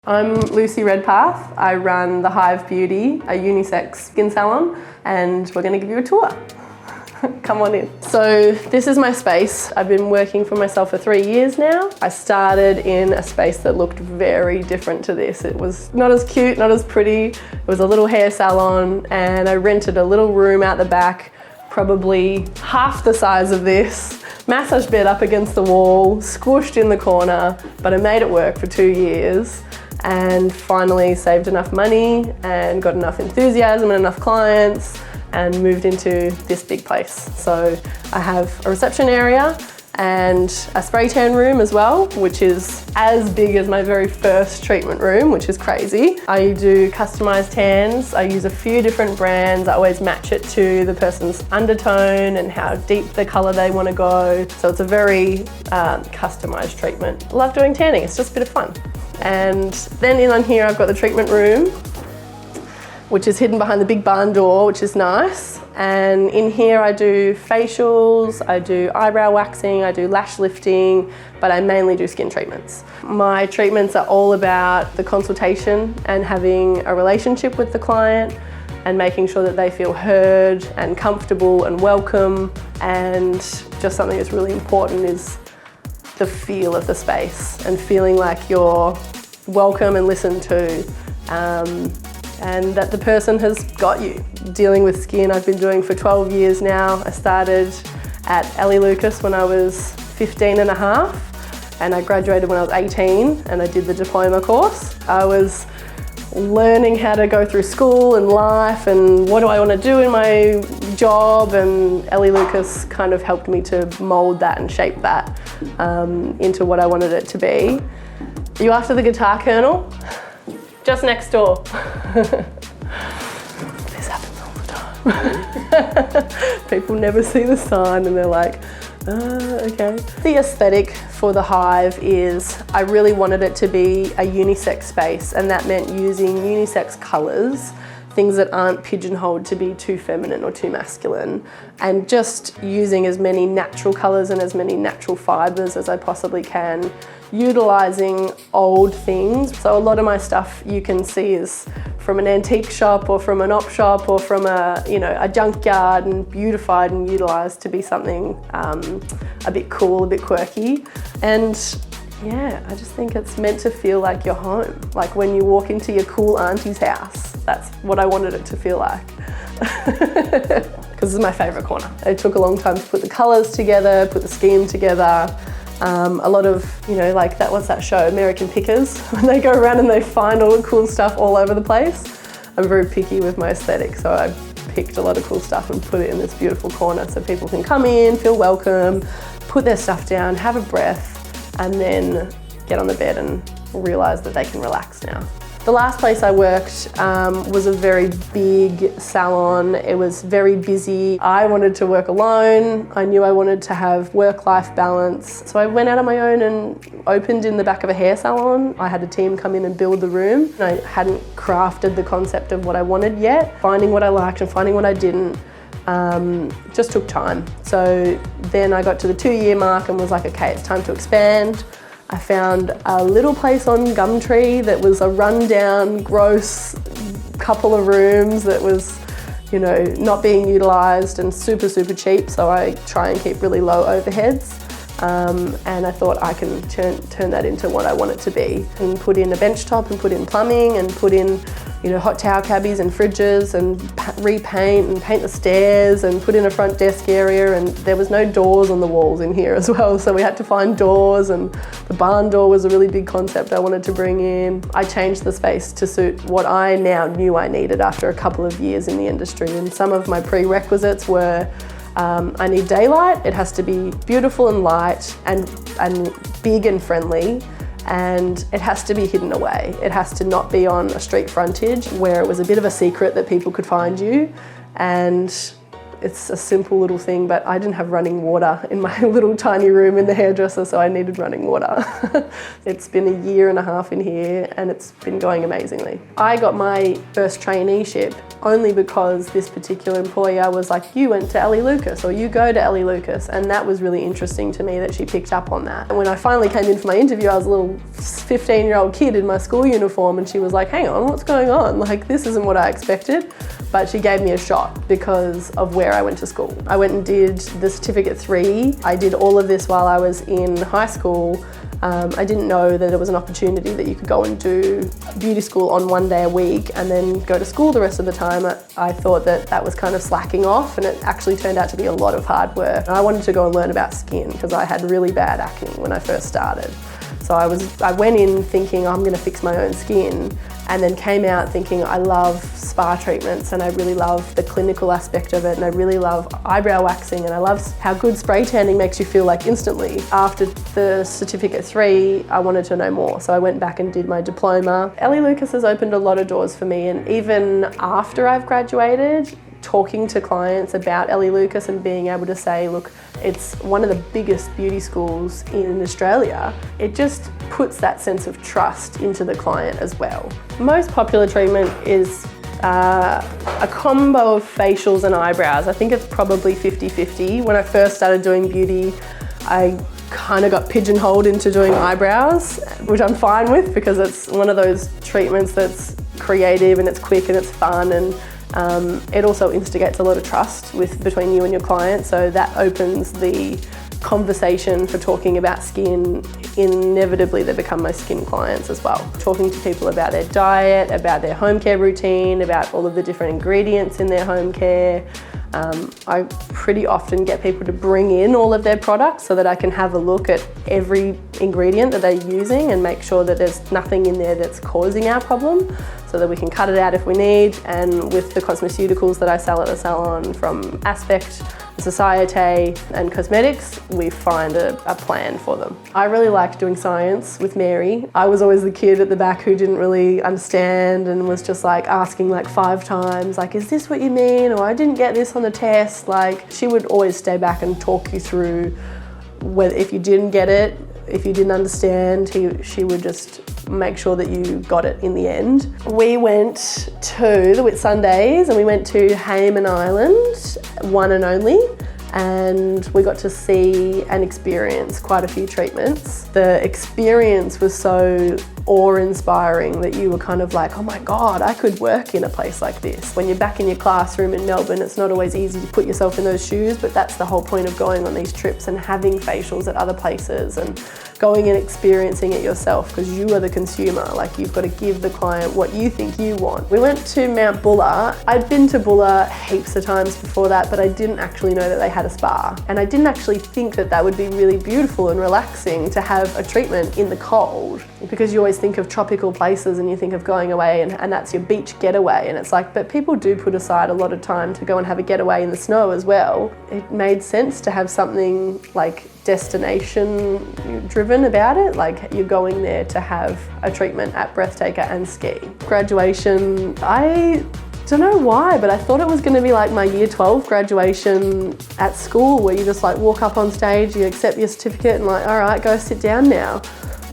I'm Lucy Redpath. I run the Hive Beauty, a unisex skin salon, and we're going to give you a tour. Come on in. So this is my space. I've been working for myself for 3 years now. I started in a space that looked very different to this. It was not as cute, not as pretty. It was a little hair salon, and I rented a little room out the back, probably half the size of this. Massage bed up against the wall, squished in the corner, but I made it work for 2 years. And finally saved enough money and got enough enthusiasm and enough clients and moved into this big place. So I have a reception area and a spray tan room as well, which is as big as my very first treatment room, which is crazy. I do customized tans. I use a few different brands. I always match it to the person's undertone and how deep the color they want to go. So it's a very customized treatment. I love doing tanning, it's just a bit of fun. And then in on here, I've got the treatment room, which is hidden behind the big barn door, which is nice. And in here I do facials, I do eyebrow waxing, I do lash lifting, but I mainly do skin treatments. My treatments are all about the consultation and having a relationship with the client and making sure that they feel heard and comfortable and welcome. And just something that's really important is the feel of the space and feeling like you're welcome and listened to, and that the person has got you. Dealing with skin I've been doing for 12 years now. I started at Elly Lucas when I was 15 and a half, and I graduated when I was 18, and I did the diploma course. I was learning how to go through school and life and what do I want to do in my job, and Elly Lucas kind of helped me to mould that and shape that into what I wanted it to be. Are you after the guitar kernel? Just next door. This happens all the time. People never see the sign and they're like, okay. The aesthetic for the Hive is I really wanted it to be a unisex space, and that meant using unisex colours, things that aren't pigeonholed to be too feminine or too masculine, and just using as many natural colours and as many natural fibres as I possibly can, utilising old things. So a lot of my stuff you can see is from an antique shop or from an op shop or from a junkyard, and beautified and utilised to be something a bit cool, a bit quirky. And yeah, I just think it's meant to feel like you're home. Like when you walk into your cool auntie's house, that's what I wanted it to feel like. Because this is my favourite corner. It took a long time to put the colours together, put the scheme together. A lot of, like what's that show, American Pickers, when they go around and they find all the cool stuff all over the place. I'm very picky with my aesthetic, so I picked a lot of cool stuff and put it in this beautiful corner so people can come in, feel welcome, put their stuff down, have a breath, and then get on the bed and realise that they can relax now. The last place I worked was a very big salon. It was very busy. I wanted to work alone. I knew I wanted to have work-life balance. So I went out on my own and opened in the back of a hair salon. I had a team come in and build the room. I hadn't crafted the concept of what I wanted yet. Finding what I liked and finding what I didn't just took time. So then I got to the 2-year mark and was like, okay, it's time to expand. I found a little place on Gumtree that was a rundown, gross couple of rooms that was, not being utilised and super, super cheap. So I try and keep really low overheads. And I thought I can turn that into what I want it to be, and put in a bench top and put in plumbing and put in hot towel cabbies and fridges and repaint and paint the stairs and put in a front desk area, and there was no doors on the walls in here as well, so we had to find doors, and the barn door was a really big concept I wanted to bring in. I changed the space to suit what I now knew I needed after a couple of years in the industry, and some of my prerequisites were I need daylight, it has to be beautiful and light and big and friendly, and it has to be hidden away. It has to not be on a street frontage where it was a bit of a secret that people could find you. And it's a simple little thing, but I didn't have running water in my little tiny room in the hairdresser, so I needed running water. It's been a year and a half in here and it's been going amazingly. I got my first traineeship only because this particular employer was like, you went to Elly Lucas, or you go to Elly Lucas, and that was really interesting to me that she picked up on that. And when I finally came in for my interview, I was a little 15-year-old kid in my school uniform, and she was like, hang on, what's going on? Like, this isn't what I expected. But she gave me a shot because of where I went to school. I went and did the Certificate 3. I did all of this while I was in high school. I didn't know that there was an opportunity that you could go and do beauty school on 1 day a week and then go to school the rest of the time. I thought that that was kind of slacking off, and it actually turned out to be a lot of hard work. I wanted to go and learn about skin because I had really bad acne when I first started. So I went in thinking I'm going to fix my own skin, and then came out thinking I love spa treatments and I really love the clinical aspect of it, and I really love eyebrow waxing, and I love how good spray tanning makes you feel like instantly. After the Certificate 3, I wanted to know more, so I went back and did my diploma. Elly Lucas has opened a lot of doors for me, and even after I've graduated, talking to clients about Elly Lucas and being able to say, look, it's one of the biggest beauty schools in Australia, it just puts that sense of trust into the client as well. Most popular treatment is a combo of facials and eyebrows. I think it's probably 50-50. When I first started doing beauty, I kind of got pigeonholed into doing eyebrows, which I'm fine with because it's one of those treatments that's creative and it's quick and it's fun, and it also instigates a lot of trust between you and your client, so that opens the conversation for talking about skin. Inevitably they become my skin clients as well. Talking to people about their diet, about their home care routine, about all of the different ingredients in their home care. I pretty often get people to bring in all of their products so that I can have a look at every ingredient that they're using and make sure that there's nothing in there that's causing our problem, so that we can cut it out if we need. And with the cosmeceuticals that I sell at the salon, from Aspect, Societe and cosmetics, we find a plan for them. I really liked doing science with Mary. I was always the kid at the back who didn't really understand and was just like asking like 5 times, like, is this what you mean? Or I didn't get this on the test. Like, she would always stay back and talk you through whether, if you didn't get it, if you didn't understand, she would just make sure that you got it in the end. We went to the Whitsundays and we went to Hayman Island, one and only, and we got to see and experience quite a few treatments. The experience was so awe-inspiring that you were kind of like, oh my God, I could work in a place like this. When you're back in your classroom in Melbourne, it's not always easy to put yourself in those shoes, but that's the whole point of going on these trips and having facials at other places and going and experiencing it yourself, because you are the consumer. Like, you've got to give the client what you think you want. We went to Mountbula. I'd been to Bulla heaps of times before that, but I didn't actually know that they had a spa. And I didn't actually think that that would be really beautiful and relaxing to have a treatment in the cold, because you always think of tropical places and you think of going away and that's your beach getaway, and it's like, but people do put aside a lot of time to go and have a getaway in the snow as well. It made sense to have something like destination driven about it, like you're going there to have a treatment at Breathtaker and ski. Graduation, I don't know why, but I thought it was going to be like my year 12 graduation at school, where you just like walk up on stage, you accept your certificate and like, all right, go sit down now.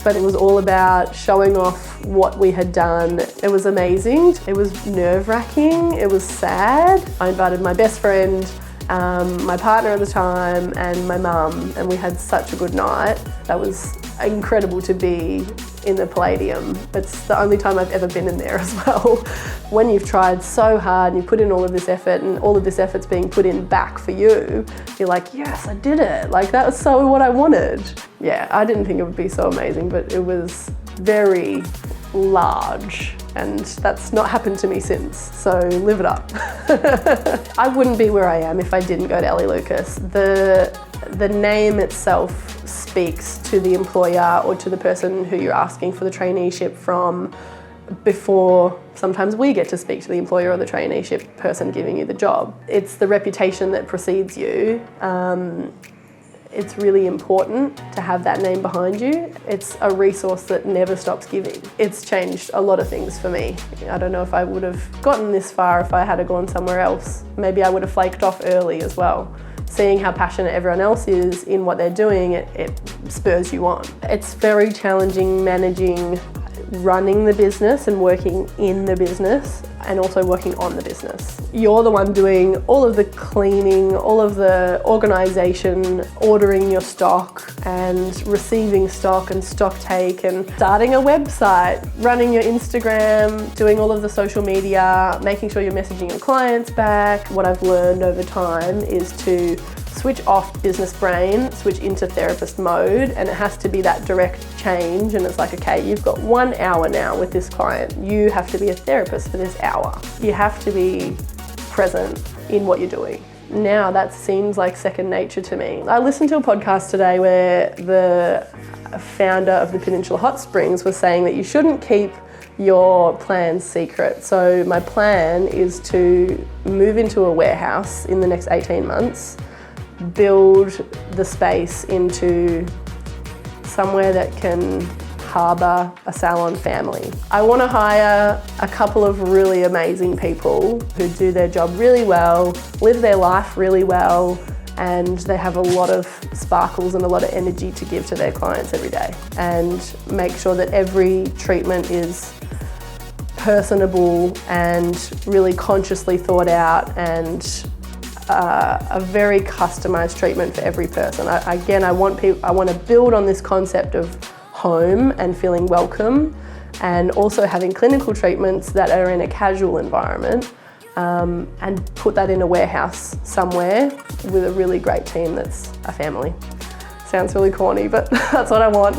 But it was all about showing off what we had done. It was amazing. It was nerve-wracking. It was sad. I invited my best friend, my partner at the time, and my mum, and we had such a good night. That was incredible to be in the Palladium. It's the only time I've ever been in there as well. When you've tried so hard and you put in all of this effort and all of this effort's being put in back for you, you're like, yes, I did it. Like, that was so what I wanted. Yeah, I didn't think it would be so amazing, but it was very large, and that's not happened to me since, so live it up. I wouldn't be where I am if I didn't go to Elly Lucas. The name itself speaks to the employer or to the person who you're asking for the traineeship from before sometimes we get to speak to the employer or the traineeship person giving you the job. It's the reputation that precedes you. It's really important to have that name behind you. It's a resource that never stops giving. It's changed a lot of things for me. I don't know if I would have gotten this far if I had gone somewhere else. Maybe I would have flaked off early as well. Seeing how passionate everyone else is in what they're doing, it spurs you on. It's very challenging managing running the business and working in the business and also working on the business. You're the one doing all of the cleaning, all of the organisation, ordering your stock and receiving stock and stock take and starting a website, running your Instagram, doing all of the social media, making sure you're messaging your clients back. What I've learned over time is to switch off business brain, switch into therapist mode, and it has to be that direct change. And it's like, okay, you've got 1 hour now with this client. You have to be a therapist for this hour. You have to be present in what you're doing. Now that seems like second nature to me. I listened to a podcast today where the founder of the Peninsula Hot Springs was saying that you shouldn't keep your plans secret. So my plan is to move into a warehouse in the next 18 months, build the space into somewhere that can harbour a salon family. I want to hire a couple of really amazing people who do their job really well, live their life really well, and they have a lot of sparkles and a lot of energy to give to their clients every day, and make sure that every treatment is personable and really consciously thought out and a very customised treatment for every person. I want to build on this concept of home and feeling welcome, and also having clinical treatments that are in a casual environment, and put that in a warehouse somewhere with a really great team that's a family. Sounds really corny, but that's what I want.